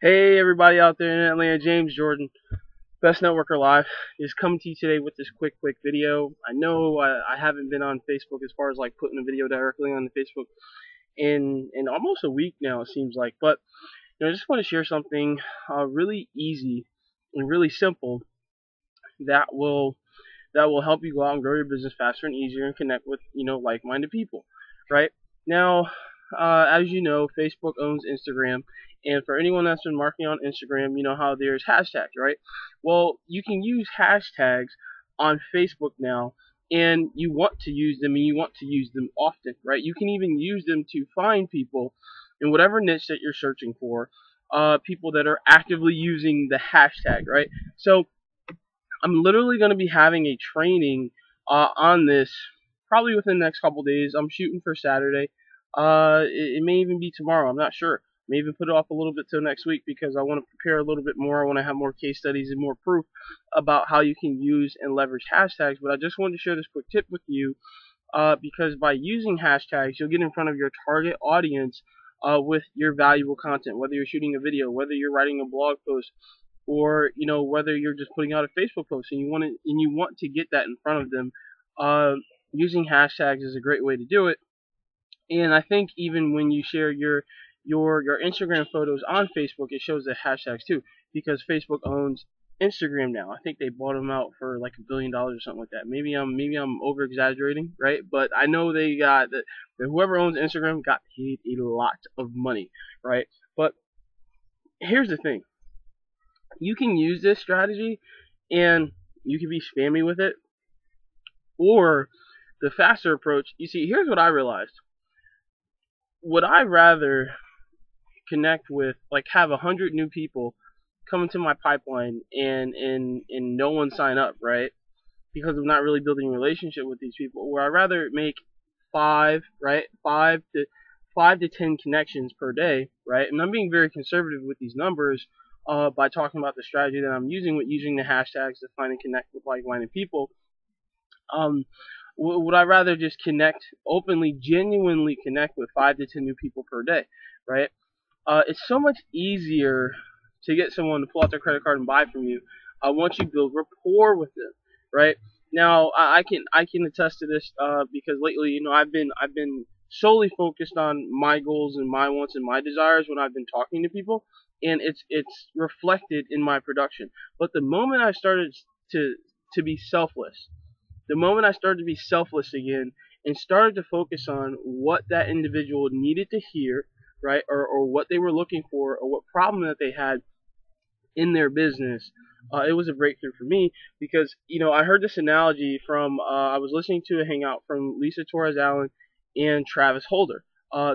Hey everybody out there in Atlanta, James Jordan, Best Networker Live, is coming to you today with this quick video. I know I haven't been on Facebook as far as like putting a video directly on the Facebook in almost a week now, it seems like. But I just want to share something really easy and really simple that will help you go out and grow your business faster and easier and connect with like-minded people, right? Now, as you know, Facebook owns Instagram, and for anyone that's been marketing on Instagram, you know how there's hashtags, right? Well, you can use hashtags on Facebook now, and you want to use them, and you want to use them often, right? You can even use them to find people in whatever niche that you're searching for, people that are actively using the hashtag, right? So I'm literally going to be having a training on this probably within the next couple days. I'm shooting for Saturday. It may even be tomorrow. I'm not sure. May even put it off a little bit till next week because I want to prepare a little bit more. I want to have more case studies and more proof about how you can use and leverage hashtags. But I just wanted to share this quick tip with you because by using hashtags, you'll get in front of your target audience with your valuable content, whether you're shooting a video, whether you're writing a blog post, or whether you're just putting out a Facebook post and you want to get that in front of them. Using hashtags is a great way to do it. And I think even when you share your Instagram photos on Facebook, it shows the hashtags too, because Facebook owns Instagram now. I think they bought them out for like $1 billion or something like that. Maybe I'm over exaggerating, right? But I know they got that whoever owns Instagram got paid a lot of money, right? But here's the thing. You can use this strategy and you can be spammy with it, or the faster approach. You see, here's what I realized. Would I rather connect with, like, have 100 new people come into my pipeline and no one sign up, right? Because I'm not really building a relationship with these people. Or I'd rather make 5 to 10 connections per day, right? And I'm being very conservative with these numbers by talking about the strategy that I'm using with using the hashtags to find and connect with like-minded people. Would I rather just connect openly, genuinely connect with 5 to 10 new people per day, right? It's so much easier to get someone to pull out their credit card and buy from you once you build rapport with them, right? Now, I can attest to this because lately, I've been solely focused on my goals and my wants and my desires when I've been talking to people, and it's reflected in my production. But the moment I started to be selfless, the moment I started to be selfless again and started to focus on what that individual needed to hear, right, or what they were looking for, or what problem that they had in their business, it was a breakthrough for me because, I heard this analogy from, I was listening to a hangout from Lisa Torres Allen and Travis Holder,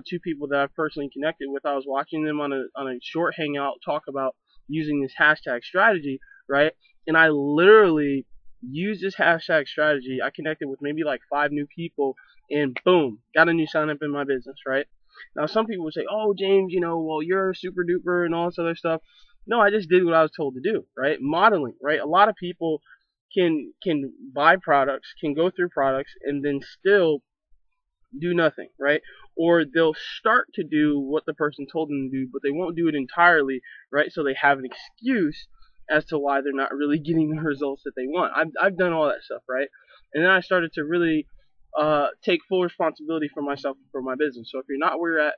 two people that I've personally connected with. I was watching them on a short hangout talk about using this hashtag strategy, right, and I literally used this hashtag strategy. I connected with maybe like 5 new people, and boom, got a new sign up in my business, right? Now, some people would say, "Oh, James, well, you're super duper and all this other stuff." No, I just did what I was told to do, right? Modeling, right? A lot of people can buy products, can go through products, and then still do nothing, right? Or they'll start to do what the person told them to do, but they won't do it entirely, right? So they have an excuse as to why they're not really getting the results that they want. I've done all that stuff, right? And then I started to really take full responsibility for myself and for my business. So if you're not where you're at,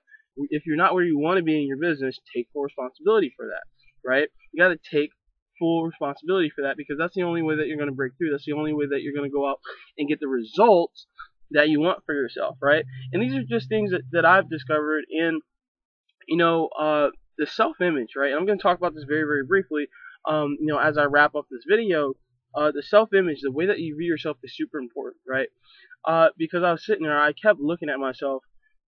if you're not where you want to be in your business, take full responsibility for that, right? You got to take full responsibility for that, because that's the only way that you're going to break through. That's the only way that you're going to go out and get the results that you want for yourself, right? And these are just things that I've discovered in, the self-image, right? And I'm going to talk about this very, very briefly, as I wrap up this video. The self-image, the way that you view yourself, is super important, right? Because I was sitting there, I kept looking at myself,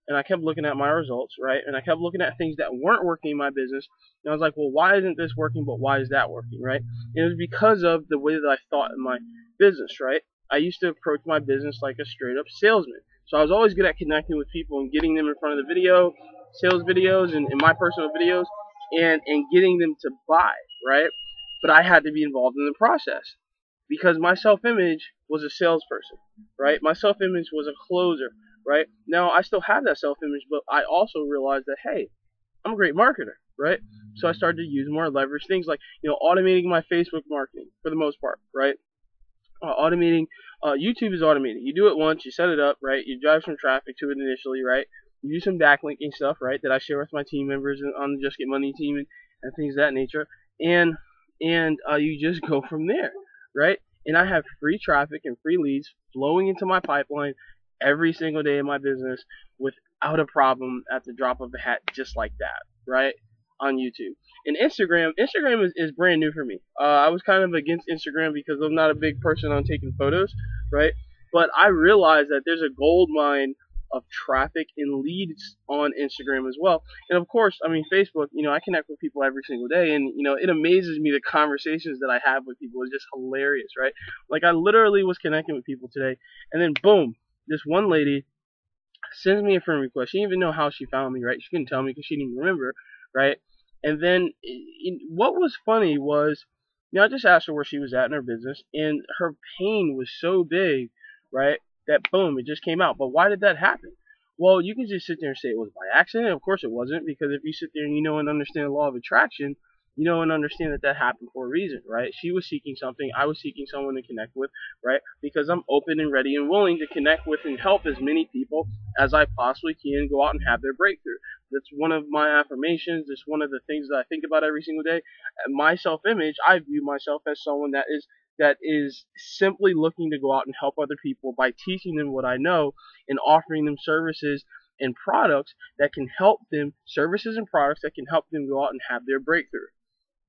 and I kept looking at my results, right? And I kept looking at things that weren't working in my business, and I was like, well, why isn't this working, but why is that working, right? And it was because of the way that I thought in my business, right? I used to approach my business like a straight-up salesman. So I was always good at connecting with people and getting them in front of the video, sales videos, and my personal videos, and getting them to buy, right? But I had to be involved in the process, because my self-image was a salesperson, right? My self-image was a closer, right? Now, I still have that self-image, but I also realized that, hey, I'm a great marketer, right? So I started to use more leverage things like, automating my Facebook marketing for the most part, right? Automating, YouTube is automated. You do it once, you set it up, right? You drive some traffic to it initially, right? You do some backlinking stuff, right? That I share with my team members on the Just Get Money team and things of that nature, and you just go from there, right? And I have free traffic and free leads flowing into my pipeline every single day in my business without a problem at the drop of a hat, just like that, right? On YouTube. And Instagram is brand new for me. I was kind of against Instagram because I'm not a big person on taking photos, right? But I realized that there's a gold mine of traffic and leads on Instagram as well. And of course, I mean, Facebook, I connect with people every single day, and it amazes me the conversations that I have with people is just hilarious, right? Like, I literally was connecting with people today, and then boom, this one lady sends me a friend request. She didn't even know how she found me, right? She couldn't tell me because she didn't even remember, right? And then what was funny was, I just asked her where she was at in her business, and her pain was so big, right, that boom, it just came out. But why did that happen? Well, you can just sit there and say it was by accident. Of course it wasn't, because if you sit there and and understand the law of attraction, and understand that that happened for a reason, right? She was seeking something. I was seeking someone to connect with, right? Because I'm open and ready and willing to connect with and help as many people as I possibly can go out and have their breakthrough. That's one of my affirmations. It's one of the things that I think about every single day. My self-image, I view myself as someone that is simply looking to go out and help other people by teaching them what I know and offering them services and products that can help them, services and products that can help them go out and have their breakthrough,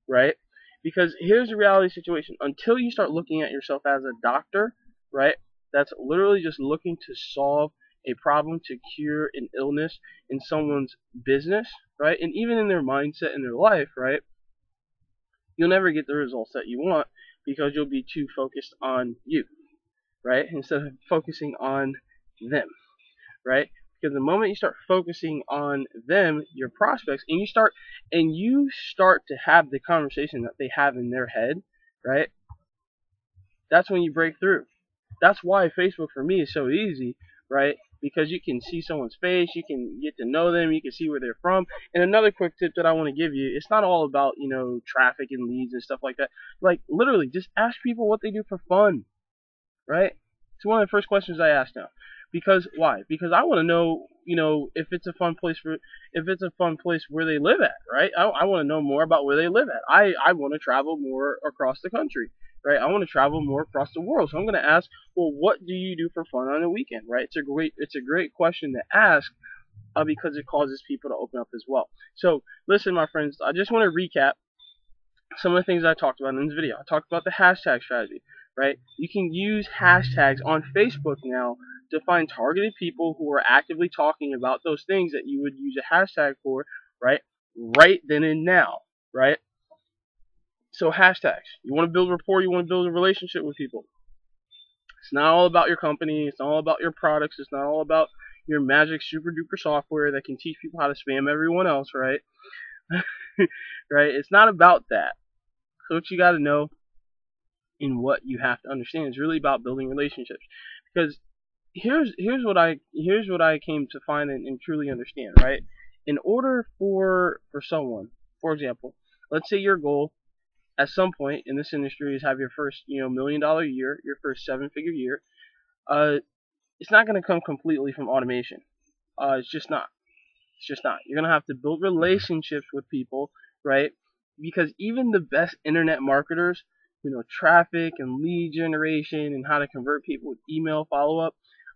right? Because here's the reality situation. Until you start looking at yourself as a doctor, right, that's literally just looking to solve a problem, to cure an illness in someone's business, right, and even in their mindset in their life, right, you'll never get the results that you want because you'll be too focused on you, right, instead of focusing on them, right? Because the moment you start focusing on them, your prospects, and you start to have the conversation that they have in their head, right? That's when you break through. That's why Facebook for me is so easy, right? Because you can see someone's face, you can get to know them, you can see where they're from. And another quick tip that I want to give you, it's not all about, traffic and leads and stuff like that. Like, literally, just ask people what they do for fun, right? It's one of the first questions I ask now. Because why? Because I want to know, if it's a fun place where they live at, right? I want to know more about where they live at. I want to travel more across the country, right? I want to travel more across the world. So I'm going to ask, well, what do you do for fun on a weekend, right? It's a great question to ask, because it causes people to open up as well. So listen, my friends, I just want to recap some of the things I talked about in this video. I talked about the hashtag strategy, right? You can use hashtags on Facebook now to find targeted people who are actively talking about those things that you would use a hashtag for, right? Right then and now, right? So hashtags. You want to build rapport, you want to build a relationship with people. It's not all about your company, it's not all about your products, it's not all about your magic super duper software that can teach people how to spam everyone else, right? Right? It's not about that. So what you got to know and what you have to understand is really about building relationships. Because here's what I came to find and truly understand, right? In order for someone, for example, let's say your goal at some point in this industry is have your first, $1 million year, your first 7-figure year. It's not going to come completely from automation. It's just not. It's just not. You're going to have to build relationships with people, right? Because even the best internet marketers, traffic and lead generation and how to convert people with email follow-up,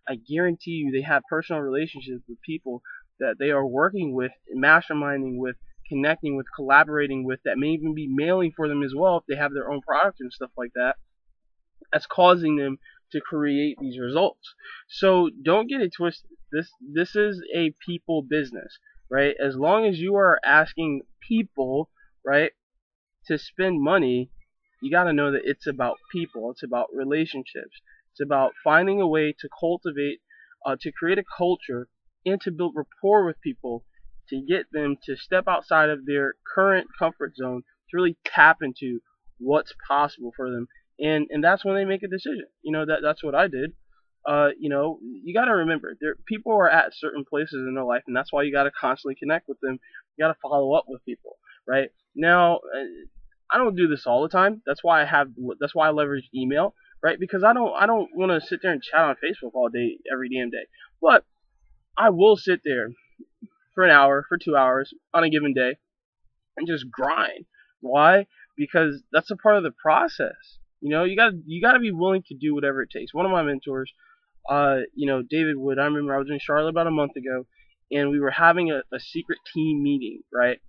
I guarantee you they have personal relationships with people that they are working with, masterminding with, connecting with, collaborating with, that may even be mailing for them as well if they have their own product and stuff like that. That's causing them to create these results. So don't get it twisted. This is a people business, right? As long as you are asking people, right, to spend money, you got to know that it's about people. It's about relationships. It's about finding a way to cultivate, to create a culture, and to build rapport with people, to get them to step outside of their current comfort zone, to really tap into what's possible for them. And that's when they make a decision. That's what I did. You got to remember, people are at certain places in their life, and that's why you got to constantly connect with them You got to follow up with people, right? Now, I don't do this all the time. That's why I leverage email, right? Because I don't want to sit there and chat on Facebook all day, every damn day. But I will sit there for an hour, for 2 hours on a given day and just grind. Why? Because that's a part of the process. You gotta be willing to do whatever it takes. One of my mentors, David Wood. I remember I was in Charlotte about a month ago, and we were having a secret team meeting, right?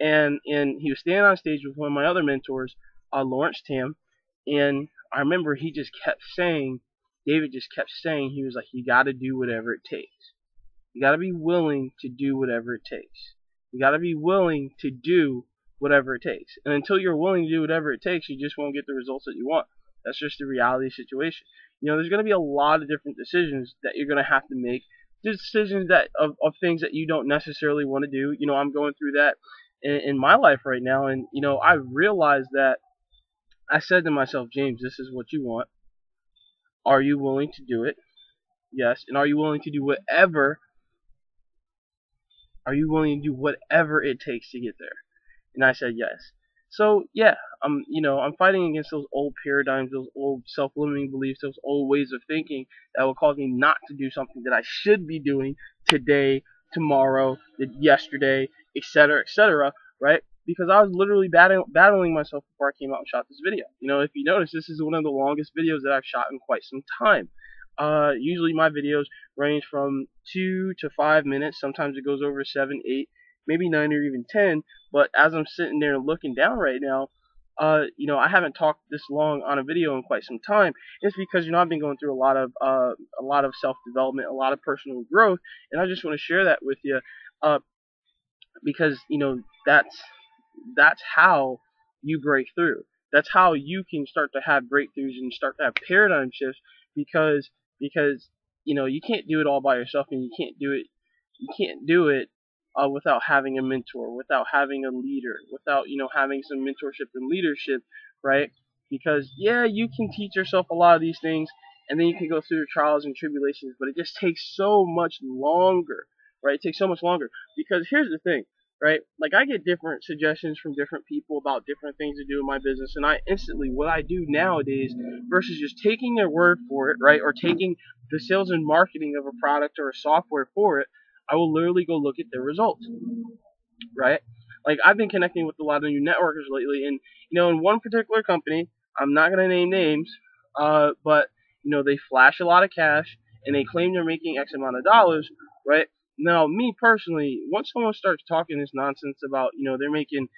And he was standing on stage with one of my other mentors, Lawrence Tam, and I remember David just kept saying, he was like, you got to do whatever it takes. You got to be willing to do whatever it takes. You got to be willing to do whatever it takes. And until you're willing to do whatever it takes, you just won't get the results that you want. That's just the reality situation. There's going to be a lot of different decisions that you're going to have to make. Decisions of things that you don't necessarily want to do. I'm going through that in my life right now, and I realized that I said to myself, James, this is what you want. Are you willing to do it? Yes. And are you willing to do whatever it takes to get there? And I said yes. So yeah, I'm fighting against those old paradigms, those old self-limiting beliefs, those old ways of thinking that will cause me not to do something that I should be doing today, tomorrow, yesterday, etc., right? Because I was literally battling myself before I came out and shot this video. If you notice, this is one of the longest videos that I've shot in quite some time. Usually my videos range from 2 to 5 minutes. Sometimes it goes over 7, 8, maybe 9 or even 10. But as I'm sitting there looking down right now, I haven't talked this long on a video in quite some time. It's because I've been going through a lot of self-development, a lot of personal growth, and I just want to share that with you, because that's how you break through. That's how you can start to have breakthroughs and start to have paradigm shifts, because you can't do it all by yourself, and you can't do it without having a mentor, without having a leader, without having some mentorship and leadership, right? Because you can teach yourself a lot of these things, and then you can go through the trials and tribulations, but it just takes so much longer, right? It takes so much longer, because here's the thing, right? Like, I get different suggestions from different people about different things to do in my business, and what I do nowadays, versus just taking their word for it, right, or taking the sales and marketing of a product or a software for it, I will literally go look at their results, right? Like, I've been connecting with a lot of new networkers lately, and in one particular company, I'm not gonna name names, but they flash a lot of cash and they claim they're making X amount of dollars, right? Now, me personally, once someone starts talking this nonsense about they're making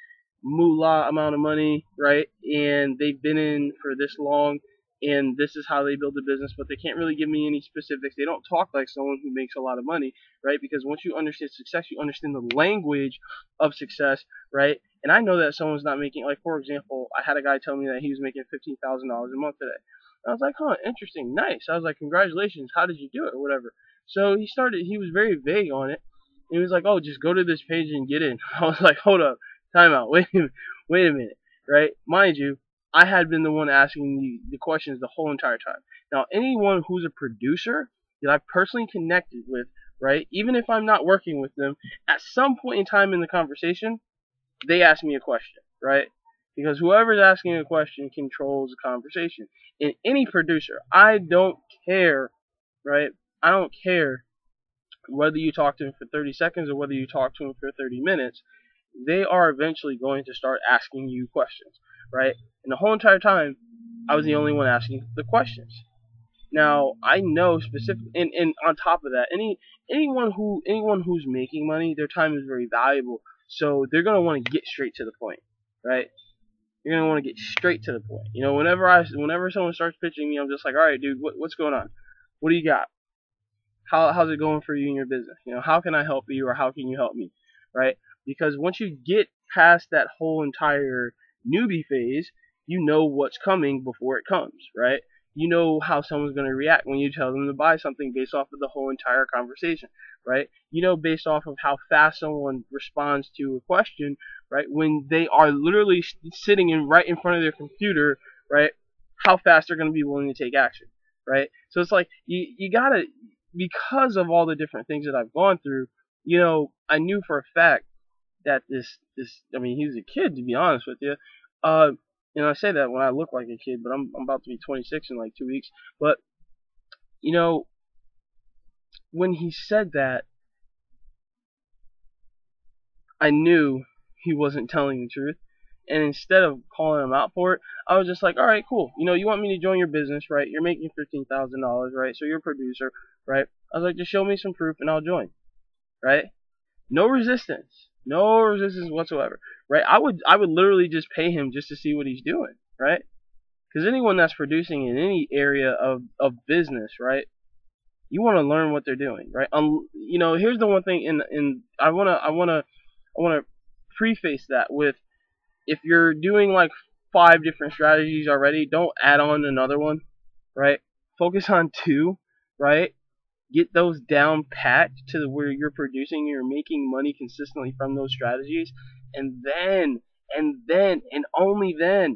moolah amount of money, right, and they've been in for this long, and this is how they build a business, but they can't really give me any specifics. They don't talk like someone who makes a lot of money, right? Because once you understand success, you understand the language of success, right? And I know that someone's not making, like, for example, I had a guy tell me that he was making $15,000 a month today. I was like, huh, interesting, nice. I was like, congratulations, how did you do it, or whatever. So he was very vague on it. He was like, oh, just go to this page and get in. I was like, hold up, time out, wait a minute, right? Mind you, I had been the one asking the questions the whole entire time. Now, anyone who's a producer that I've personally connected with, right, even if I'm not working with them, at some point in time in the conversation, they ask me a question, right? Because whoever's asking a question controls the conversation. And any producer, I don't care, right? I don't care whether you talk to them for 30 seconds or whether you talk to them for 30 minutes. They are eventually going to start asking you questions, right? And the whole entire time, I was the only one asking the questions. Now, I know specifically, and on top of that, anyone who's making money, their time is very valuable. So they're gonna want to get straight to the point, right? You're gonna want to get straight to the point. Whenever someone starts pitching me, I'm just like, all right, dude, what's going on? What do you got? How's it going for you in your business? How can I help you, or how can you help me, right? Because once you get past that whole entire newbie phase, you know what's coming before it comes, right? You know how someone's going to react when you tell them to buy something based off of the whole entire conversation, right? Based off of how fast someone responds to a question, right? When they are literally sitting right in front of their computer, right? How fast they're going to be willing to take action, right? So it's like, you gotta, because of all the different things that I've gone through, I knew for a fact that this I mean, he was a kid, to be honest with you. Uh, and I say that when I look like a kid, but I'm about to be 26 in like 2 weeks. But you know, when he said that, I knew he wasn't telling the truth. And instead of calling him out for it, I was just like, all right, cool. You know, you want me to join your business, right? You're making $15,000, right? So you're a producer, right? I was like, just show me some proof and I'll join, right? No resistance, no resistance whatsoever, right? I would literally just pay him just to see what he's doing, right? Because anyone that's producing in any area of business, right? You want to learn what they're doing, right? You know, here's the one thing, in I wanna preface that with, if you're doing like 5 different strategies already, don't add on another one, right? Focus on 2, right? Get those down packed to where you're producing, you're making money consistently from those strategies, and then only then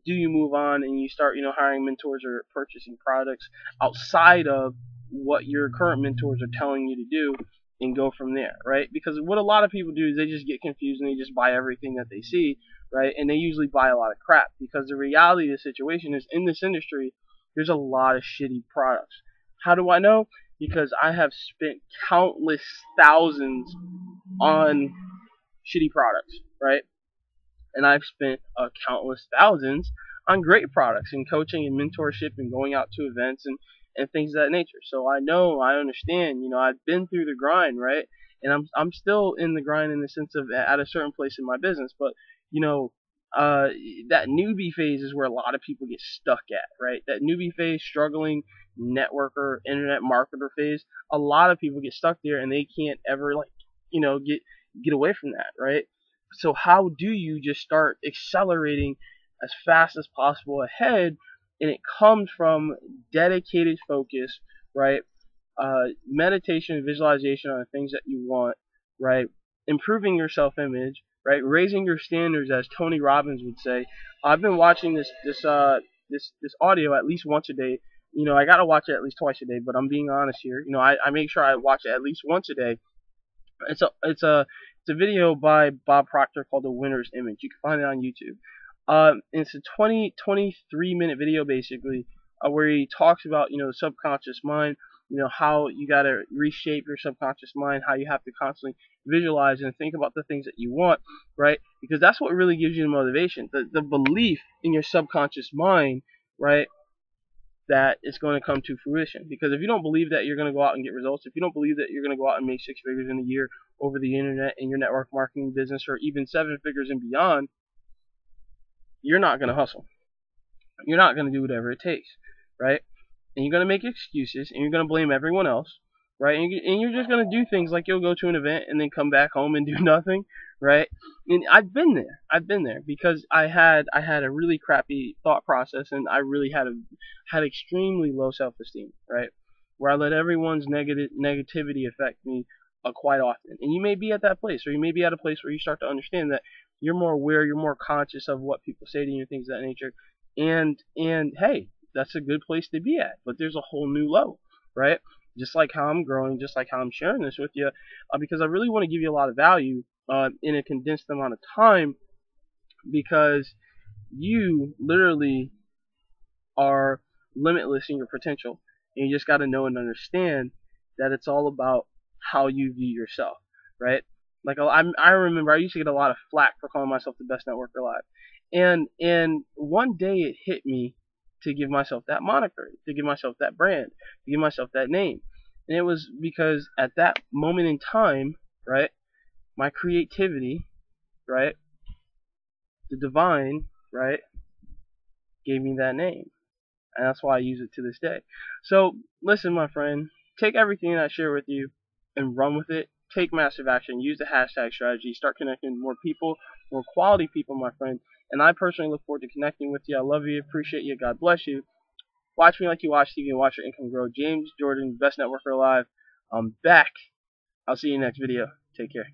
do you move on and you start, hiring mentors or purchasing products outside of what your current mentors are telling you to do, and go from there, right? Because what a lot of people do is they just get confused and they just buy everything that they see, right? And they usually buy a lot of crap, because the reality of the situation is, in this industry, there's a lot of shitty products. How do I know? Because I have spent countless thousands on shitty products, right? And I've spent countless thousands on great products and coaching and mentorship and going out to events and things of that nature. So I know, I understand, I've been through the grind, right? And I'm still in the grind, in the sense of at a certain place in my business, but you know, uh, that newbie phase is where a lot of people get stuck at, right? That newbie phase, struggling networker, internet marketer phase, a lot of people get stuck there and they can't ever, like, get away from that, right? So how do you just start accelerating as fast as possible ahead? And it comes from dedicated focus, right? Meditation and visualization on the things that you want, right? Improving your self-image, right? Raising your standards, as Tony Robbins would say. I've been watching this audio at least once a day. I gotta watch it at least twice a day, but I'm being honest here. I make sure I watch it at least once a day. It's a video by Bob Proctor called The Winner's Image. You can find it on YouTube. It's a 23-minute video, basically, where he talks about, the subconscious mind, how you got to reshape your subconscious mind, how you have to constantly visualize and think about the things that you want, right? Because that's what really gives you the motivation, the belief in your subconscious mind, right? That it's going to come to fruition. Because if you don't believe that you're going to go out and get results, if you don't believe that you're going to go out and make 6 figures in a year over the internet in your network marketing business, or even 7 figures and beyond, you're not going to hustle. You're not going to do whatever it takes, right? And you're going to make excuses, and you're going to blame everyone else, right? And you're just going to do things like you'll go to an event and then come back home and do nothing, right? And I've been there because I had a really crappy thought process, and I really had extremely low self-esteem, right? Where I let everyone's negativity affect me quite often. And you may be at that place, or you may be at a place where you start to understand that you're more aware, you're more conscious of what people say to you, things of that nature. And hey, that's a good place to be at. But there's a whole new level, right? Just like how I'm growing, just like how I'm sharing this with you, because I really want to give you a lot of value in a condensed amount of time, because you literally are limitless in your potential. And you just got to know and understand that it's all about how you view yourself, right? Like, I remember I used to get a lot of flack for calling myself the best networker alive, and one day it hit me to give myself that moniker, to give myself that brand, to give myself that name, and it was because at that moment in time, right, my creativity, right, the divine, right, gave me that name, and that's why I use it to this day. So listen, my friend, take everything that I share with you and run with it. Take massive action. Use the hashtag strategy. Start connecting with more people, more quality people, my friend. And I personally look forward to connecting with you. I love you. Appreciate you. God bless you. Watch me like you watch TV and watch your income grow. James Jordan, best networker alive. I'm back. I'll see you next video. Take care.